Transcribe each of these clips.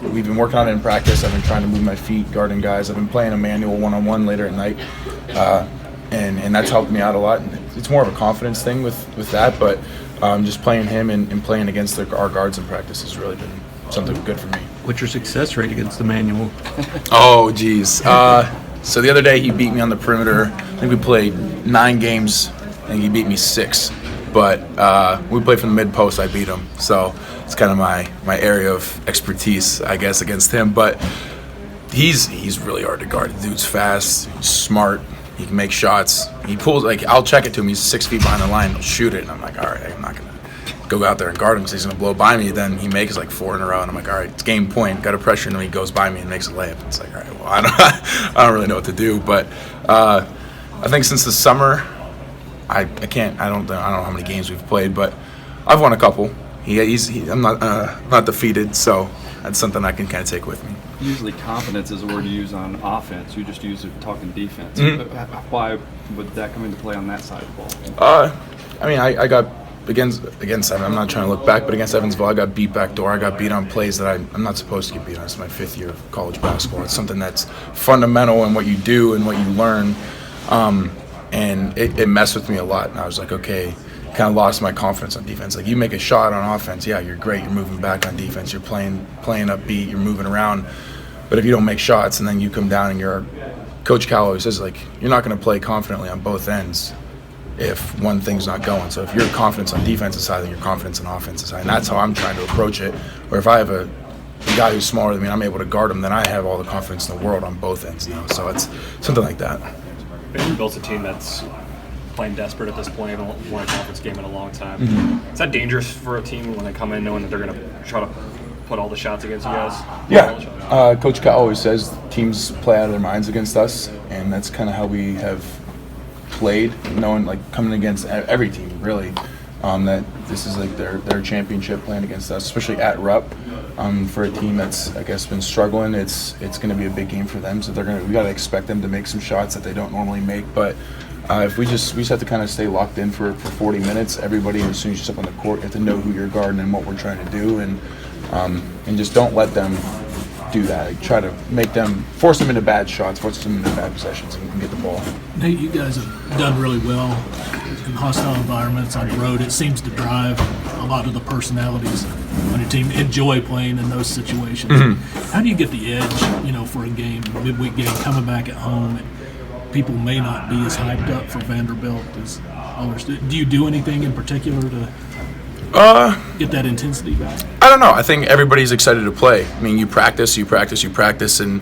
we've been working on it in practice. I've been trying to move my feet, guarding guys. I've been playing a manual one-on-one later at night, and that's helped me out a lot. And it's more of a confidence thing with that, but just playing him and playing against our guards in practice has really been something good for me. What's your success rate against the manual? Oh, geez. So the other day he beat me on the perimeter. I think we played 9 games, and he beat me 6. But we played from the mid post. I beat him, so it's kind of my area of expertise, I guess, against him. But he's really hard to guard. The dude's fast, he's smart, he can make shots. He pulls, like, I'll check it to him. He's 6 feet behind the line. He'll shoot it, and I'm like, all right, I'm not gonna go out there and guard him because he's gonna blow by me. Then he makes like 4 in a row, and I'm like, all right, it's game point. Got to pressure him, and he goes by me and makes a layup. It's like, all right, well, I don't really know what to do. But I think since the summer, I don't know how many games we've played, but I've won a couple. I'm not defeated, so that's something I can kind of take with me. Usually confidence is a word you use on offense. You just use it talking defense. Mm-hmm. Why would that come into play on that side of the ball? I mean, I got against Evan. I'm not trying to look back, but against Evansville, I got beat back door. I got beat on plays that I'm not supposed to get beat on. It's my 5th year of college basketball. It's something that's fundamental in what you do and what you learn. And it messed with me a lot. And I was like, okay, kind of lost my confidence on defense. Like, you make a shot on offense, yeah, you're great. You're moving back on defense. You're playing upbeat. You're moving around. But if you don't make shots and then you come down and Coach Cal always says, like, you're not going to play confidently on both ends if one thing's not going. So if your confidence on defensive side, then your confidence on offensive side. And that's how I'm trying to approach it. Where if I have a guy who's smaller than me, I'm able to guard him, then I have all the confidence in the world on both ends. So it's something like that. Vanderbilt's a team that's playing desperate at this point. They haven't won a conference game in a long time. Mm-hmm. Is that dangerous for a team when they come in knowing that they're going to try to put all the shots against you guys? Yeah. Coach Cal always says teams play out of their minds against us, and that's kind of how we have played, knowing, like, coming against every team, really, that this is like their championship playing against us, especially at Rupp. For a team that's, I guess, been struggling, it's going to be a big game for them. So we got to expect them to make some shots that they don't normally make. But if we just have to kind of stay locked in for 40 minutes. Everybody, as soon as you step on the court, you have to know who you're guarding and what we're trying to do, and just don't let them do that. Like, try to force them into bad shots, force them into bad possessions, and we can get the ball. Nate, you guys have done really well in hostile environments on the road. It seems to drive a lot of the personalities on your team. Enjoy playing in those situations. Mm-hmm. How do you get the edge, for a game, midweek game, coming back at home? People may not be as hyped up for Vanderbilt as others. Do you do anything in particular to get that intensity back? I don't know. I think everybody's excited to play. I mean, you practice, and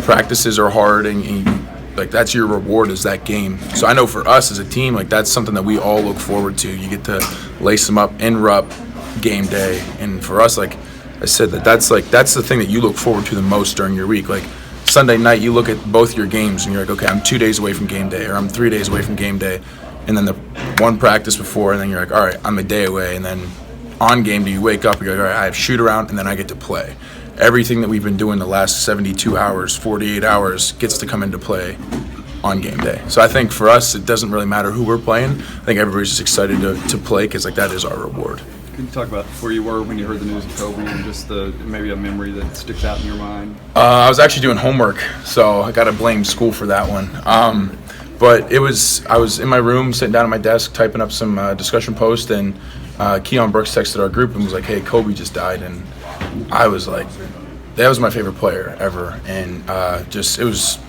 practices are hard, and like, that's your reward, is that game. So I know for us as a team, like, that's something that we all look forward to. You get to lace them up in Rupp game day, and for us, like I said, that's the thing that you look forward to the most during your week. Like, Sunday night, you look at both your games, and you're like, okay, I'm 2 days away from game day, or I'm 3 days away from game day, and then the one practice before, and then you're like, all right, I'm a day away, and then on game day, you wake up, you're like, all right, I have shoot around, and then I get to play. Everything that we've been doing the last 72 hours, 48 hours gets to come into play on game day. So I think for us, it doesn't really matter who we're playing. I think everybody's just excited to play, because, like, that is our reward. Can you talk about where you were when you heard the news of Kobe, and just maybe a memory that sticks out in your mind? I was actually doing homework, so I got to blame school for that one. But I was in my room, sitting down at my desk, typing up some discussion post, and Keon Brooks texted our group and was like, hey, Kobe just died. And I was like, that was my favorite player ever. And it was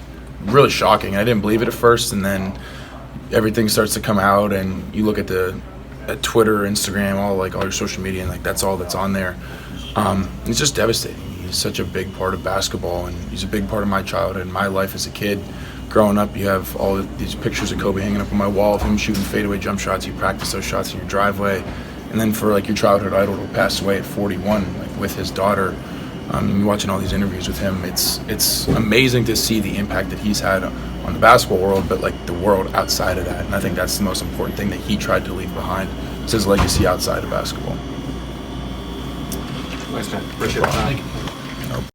really shocking. I didn't believe it at first, and then everything starts to come out, and you look at at Twitter, Instagram, all your social media, and, like, that's all that's on there. It's just devastating. He's such a big part of basketball, and he's a big part of my childhood and my life as a kid. Growing up, you have all these pictures of Kobe hanging up on my wall of him shooting fadeaway jump shots. You practice those shots in your driveway, and then for, like, your childhood idol to pass away at 41, like, with his daughter. You're watching all these interviews with him. It's amazing to see the impact that he's had on the basketball world, but, like, the world outside of that. And I think that's the most important thing that he tried to leave behind. It's his legacy outside of basketball. Thanks, man. Appreciate it.